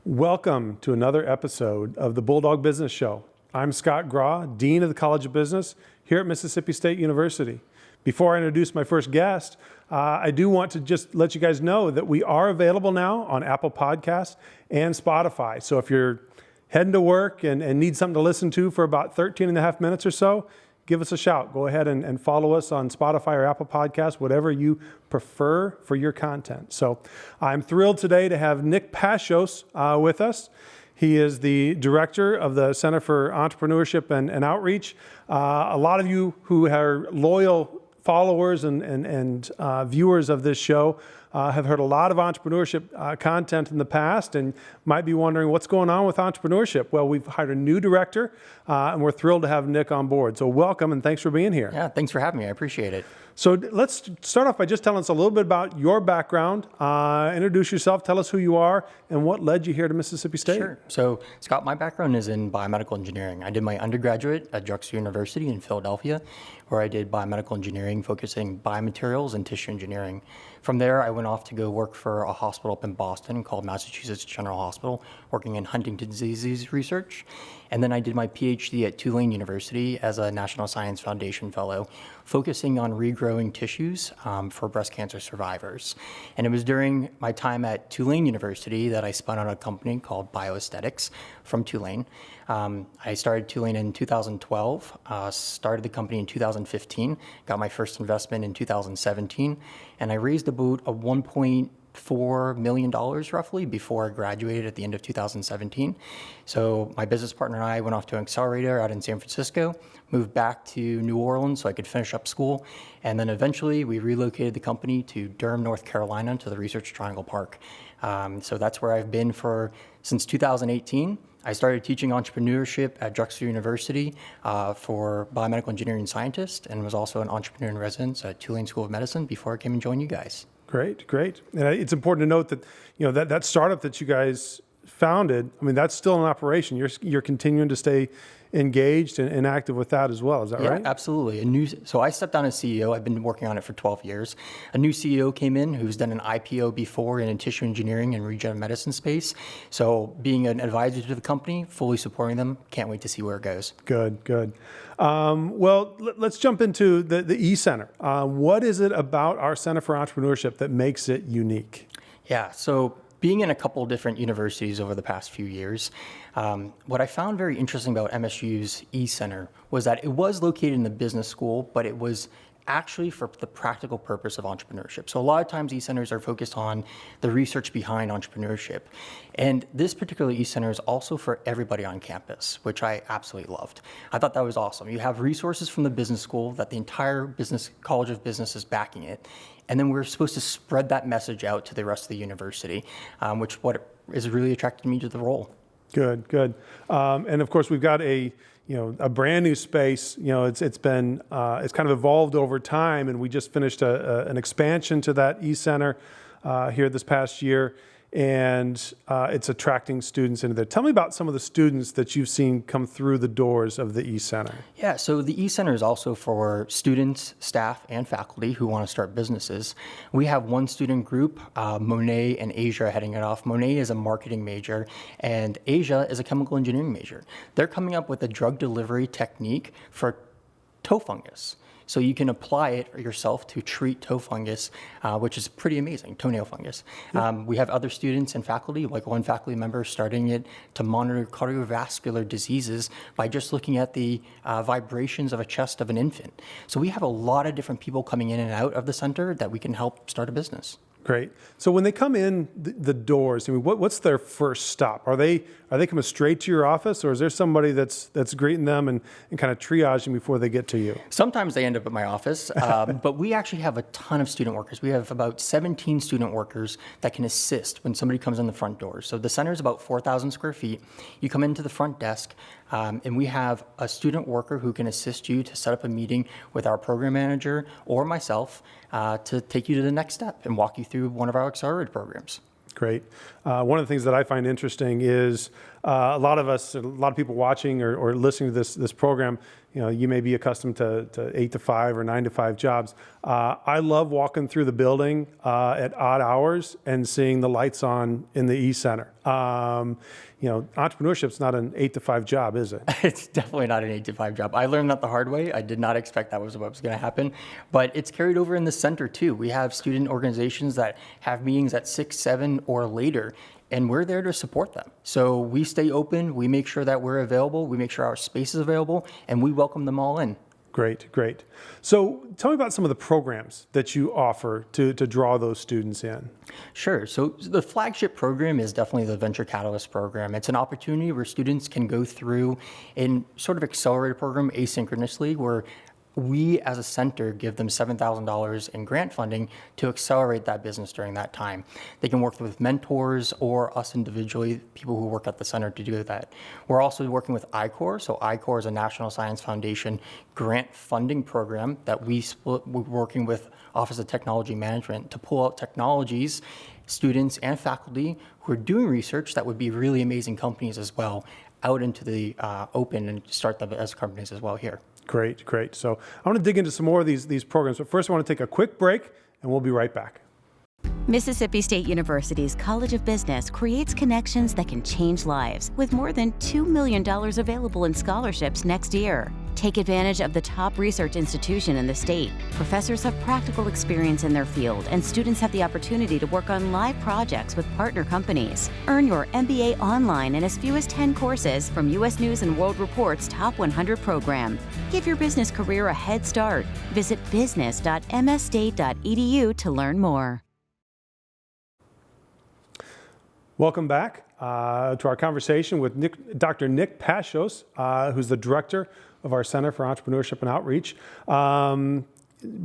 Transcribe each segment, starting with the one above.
Welcome to another episode of the Bulldog Business Show. I'm Scott Grawe, Dean of the College of Business here at Mississippi State University. Before I introduce my first guest, I do want to just let you guys know that we are available now on Apple Podcasts and Spotify. So if you're heading to work and need something to listen to for about 13 and a half minutes or so, give us a shout. Go ahead and follow us on Spotify or Apple Podcasts, whatever you prefer for your content. So I'm thrilled today to have Nick Pashos with us. He is the director of the Center for Entrepreneurship and Outreach. A lot of you who are loyal followers and viewers of this show have heard a lot of entrepreneurship content in the past and might be wondering what's going on with entrepreneurship. Well, we've hired a new director and we're thrilled to have Nick on board. So welcome and thanks for being here. Yeah, thanks for having me. I appreciate it. So let's start off by just telling us a little bit about your background. Introduce yourself, tell us who you are and what led you here to Mississippi State. Sure. So Scott, my background is in biomedical engineering. I did my undergraduate at Drexel University in Philadelphia, where I did biomedical engineering, focusing biomaterials and tissue engineering. From there, I went off to go work for a hospital up in Boston called Massachusetts General Hospital, working in Huntington's disease research. And then I did my PhD at Tulane University as a National Science Foundation Fellow, focusing on regrowing tissues for breast cancer survivors. And it was during my time at Tulane University that I spun out a company called BioAesthetics from Tulane. I started Tulane in 2012, started the company in 2015, got my first investment in 2017, and I raised about a $1.4 million roughly before I graduated at the end of 2017. So my business partner and I went off to an accelerator out in San Francisco, moved back to New Orleans so I could finish up school, and then eventually we relocated the company to Durham, North Carolina, to the Research Triangle Park. So that's where I've been since 2018. I started teaching entrepreneurship at Drexel University for biomedical engineering scientists, and was also an entrepreneur in residence at Tulane School of Medicine before I came and joined you guys. Great. And it's important to note that that startup that you guys founded, I mean, that's still in operation. You're continuing to stay engaged and active with that as well. Is that right? Yeah, absolutely. So I stepped down as CEO. I've been working on it for 12 years. A new CEO came in who's done an IPO before in tissue engineering and regenerative medicine space. So being an advisor to the company, fully supporting them, can't wait to see where it goes. Good. Well, let's jump into the E-Center. What is it about our Center for Entrepreneurship that makes it unique? Yeah, so being in a couple of different universities over the past few years, what I found very interesting about MSU's E-Center was that it was located in the business school, but it was actually for the practical purpose of entrepreneurship. So a lot of times E-Centers are focused on the research behind entrepreneurship. And this particular E-Center is also for everybody on campus, which I absolutely loved. I thought that was awesome. You have resources from the business school that the entire College of Business is backing it. And then we're supposed to spread that message out to the rest of the university, which is really attracted me to the role. Good. And of course, we've got a brand new space. It's kind of evolved over time, and we just finished an expansion to that E-Center here this past year, and it's attracting students into there. Tell me about some of the students that you've seen come through the doors of the E-Center. Yeah, so the E-Center is also for students, staff, and faculty who want to start businesses. We have one student group, Monet and Asia, heading it off. Monet is a marketing major, and Asia is a chemical engineering major. They're coming up with a drug delivery technique for toe fungus. So you can apply it yourself to treat toe fungus, which is pretty amazing, toenail fungus. We have other students and faculty, like one faculty member starting it to monitor cardiovascular diseases by just looking at the vibrations of a chest of an infant. So we have a lot of different people coming in and out of the center that we can help start a business. Great. So when they come in the doors, I mean, what's their first stop? Are they coming straight to your office, or is there somebody that's greeting them and kind of triaging before they get to you? Sometimes they end up at my office, but we actually have a ton of student workers. We have about 17 student workers that can assist when somebody comes in the front door. So the center is about 4,000 square feet. You come into the front desk, and we have a student worker who can assist you to set up a meeting with our program manager or myself to take you to the next step and walk you through one of our accelerated programs. Great. One of the things that I find interesting is a lot of people watching or listening to this program, you may be accustomed to 8 to 5 or 9 to 5 jobs. I love walking through the building at odd hours and seeing the lights on in the e-center. Entrepreneurship's not an 8 to 5 job, is it? It's definitely not an 8 to 5 job. I learned that the hard way. I did not expect that was what was going to happen, but it's carried over in the center too. We have student organizations that have meetings at 6, 7 or later, and we're there to support them. So we stay open, we make sure that we're available, we make sure our space is available, and we welcome them all in. Great, great. So tell me about some of the programs that you offer to draw those students in. Sure. So the flagship program is definitely the VentureCatalyst Program. It's an opportunity where students can go through a sort of accelerated program asynchronously, where we as a center give them $7,000 in grant funding to accelerate that business during that time. They can work with mentors or us individually, people who work at the center to do that. We're also working with I-Corps. So I-Corps is a National Science Foundation grant funding program that we're working with Office of Technology Management to pull out technologies, students and faculty who are doing research that would be really amazing companies as well out into the open and start them as companies as well here. Great, great. So I want to dig into some more of these programs, but first I want to take a quick break and we'll be right back. Mississippi State University's College of Business creates connections that can change lives with more than $2 million available in scholarships next year. Take advantage of the top research institution in the state. Professors have practical experience in their field, and students have the opportunity to work on live projects with partner companies. Earn your MBA online in as few as 10 courses from U.S. News & World Report's Top 100 program. Give your business career a head start. Visit business.msstate.edu to learn more. Welcome back to our conversation with Dr. Nick Pashos, who's the director of our Center for Entrepreneurship and Outreach.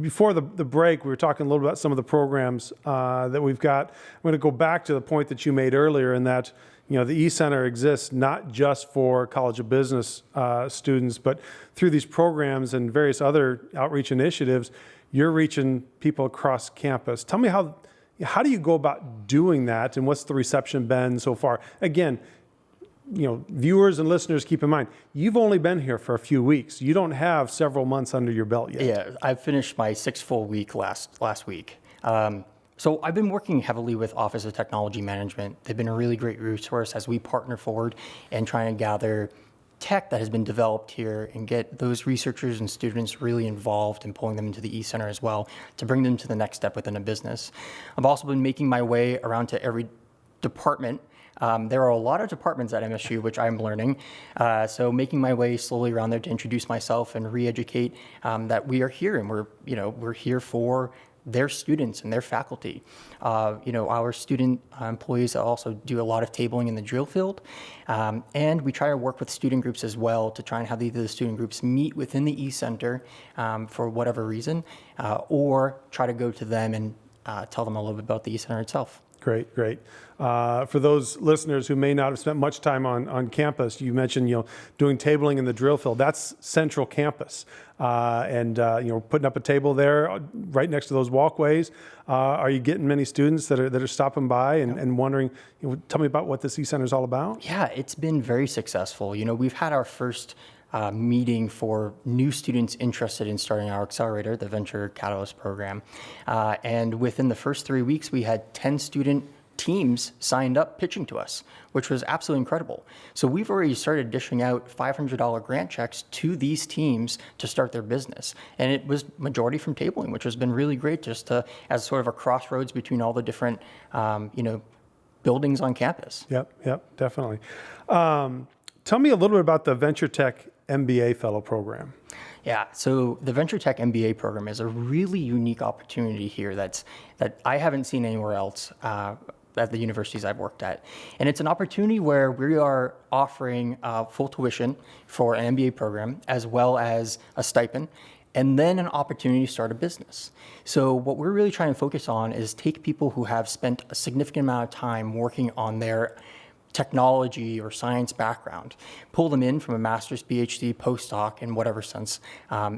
Before the break, we were talking a little about some of the programs that we've got. I'm going to go back to the point that you made earlier in that the e-center exists not just for College of Business students, but through these programs and various other outreach initiatives, you're reaching people across campus. Tell me how do you go about doing that, and what's the reception been so far? Again, viewers and listeners, keep in mind, you've only been here for a few weeks. You don't have several months under your belt yet. Yeah, I finished my 6th full week last week. So I've been working heavily with Office of Technology Management. They've been a really great resource as we partner forward and trying to gather tech that has been developed here and get those researchers and students really involved and pulling them into the e-center as well to bring them to the next step within a business. I've also been making my way around to every department. There are a lot of departments at MSU, which I'm learning. So making my way slowly around there to introduce myself and re-educate that we are here and we're here for their students and their faculty. Our student employees also do a lot of tabling in the drill field. And we try to work with student groups as well to try and have either the student groups meet within the e-center for whatever reason, or try to go to them and tell them a little bit about the e-center itself. Great, great. For those listeners who may not have spent much time on campus, you mentioned doing tabling in the drill field. That's central campus, and putting up a table there right next to those walkways. Are you getting many students that are stopping by and wondering? Tell me about what this e-center is all about. Yeah, it's been very successful. We've had our first meeting for new students interested in starting our accelerator, the VentureCatalyst Program. And within the first 3 weeks, we had 10 student teams signed up pitching to us, which was absolutely incredible. So we've already started dishing out $500 grant checks to these teams to start their business. And it was majority from tabling, which has been really great just as sort of a crossroads between all the different, buildings on campus. Yep, definitely. Tell me a little bit about the VentureTech MBA Fellow Program. Yeah, so the VentureTech MBA program is a really unique opportunity here that I haven't seen anywhere else at the universities I've worked at. And it's an opportunity where we are offering full tuition for an MBA program, as well as a stipend, and then an opportunity to start a business. So what we're really trying to focus on is take people who have spent a significant amount of time working on their technology or science background, pull them in from a master's, PhD, postdoc in whatever sense,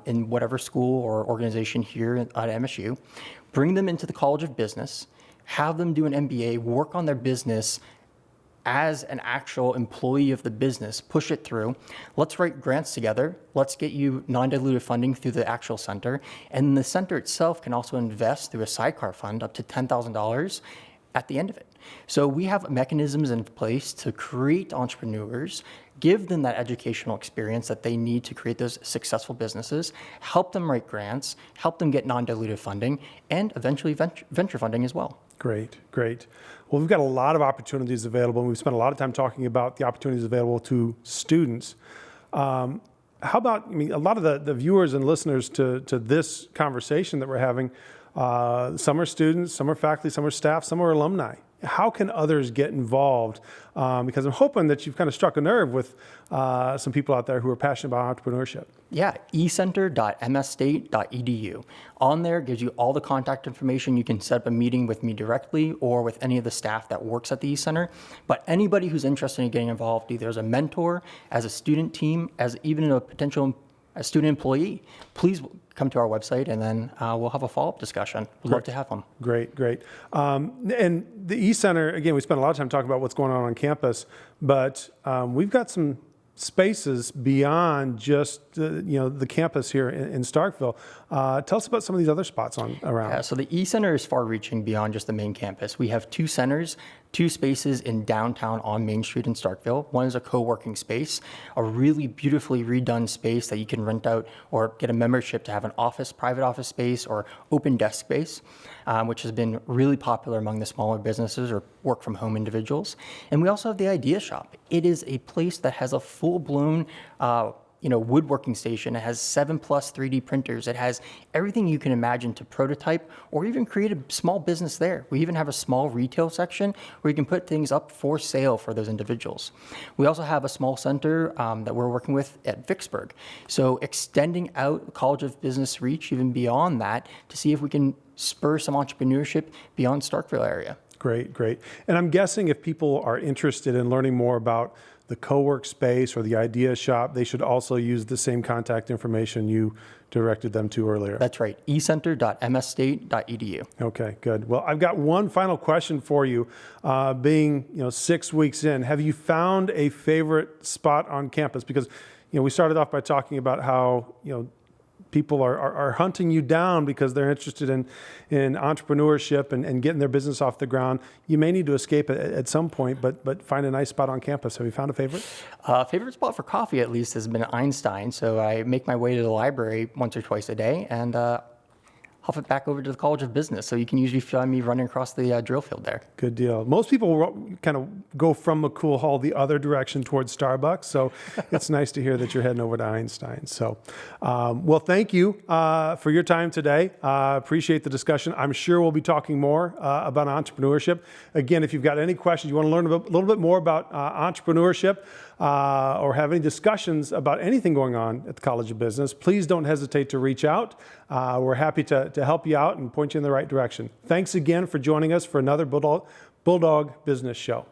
in whatever school or organization here at MSU, bring them into the College of Business, have them do an MBA, work on their business as an actual employee of the business, push it through. Let's write grants together. Let's get you non-dilutive funding through the actual center. And the center itself can also invest through a sidecar fund up to $10,000 at the end of it. So we have mechanisms in place to create entrepreneurs, give them that educational experience that they need to create those successful businesses, help them write grants, help them get non-dilutive funding, and eventually venture funding as well. Great, great. Well, we've got a lot of opportunities available, and we've spent a lot of time talking about the opportunities available to students. How about, a lot of the viewers and listeners to this conversation that we're having, some are students, some are faculty, some are staff, some are alumni. How can others get involved? Because I'm hoping that you've kind of struck a nerve with some people out there who are passionate about entrepreneurship. Yeah, ecenter.msstate.edu. On there gives you all the contact information. You can set up a meeting with me directly or with any of the staff that works at the eCenter. But anybody who's interested in getting involved, either as a mentor, as a student team, as even a potential student employee, please come to our website, and then we'll have a follow-up discussion. We'd love to have them. Great, great. And the eCenter, again, we spent a lot of time talking about what's going on campus, but we've got some spaces beyond just the campus here in Starkville. Tell us about some of these other spots around. Yeah, so the eCenter is far-reaching beyond just the main campus. We have two centers, two spaces in downtown on Main Street in Starkville. One is a co-working space, a really beautifully redone space that you can rent out or get a membership to have an office, private office space, or open desk space, which has been really popular among the smaller businesses or work from home individuals. And we also have the Idea Shop. It is a place that has a full-blown woodworking station. It has 7+ 3D printers. It has everything you can imagine to prototype or even create a small business there. We even have a small retail section where you can put things up for sale for those individuals. We also have a small center that we're working with at Vicksburg. So extending out the College of Business reach even beyond that to see if we can spur some entrepreneurship beyond Starkville area. Great, great. And I'm guessing if people are interested in learning more about the co-work space or the Idea Shop, they should also use the same contact information you directed them to earlier. That's right, ecenter.msstate.edu. Okay, good. Well, I've got one final question for you. Being 6 weeks in, have you found a favorite spot on campus? Because we started off by talking about how people are hunting you down because they're interested in entrepreneurship and getting their business off the ground. You may need to escape at some point, but find a nice spot on campus. Have you found a favorite? Favorite spot for coffee, at least, has been Einstein. So I make my way to the library once or twice a day and huff it back over to the College of Business. So you can usually find me running across the drill field there. Good deal. Most people kind of go from McCool Hall the other direction towards Starbucks. So it's nice to hear that you're heading over to Einstein. So, well, thank you for your time today. Appreciate the discussion. I'm sure we'll be talking more about entrepreneurship. Again, if you've got any questions, you want to learn a little bit more about entrepreneurship, or have any discussions about anything going on at the College of Business, please don't hesitate to reach out. We're happy to help you out and point you in the right direction. Thanks again for joining us for another Bulldog Business Show.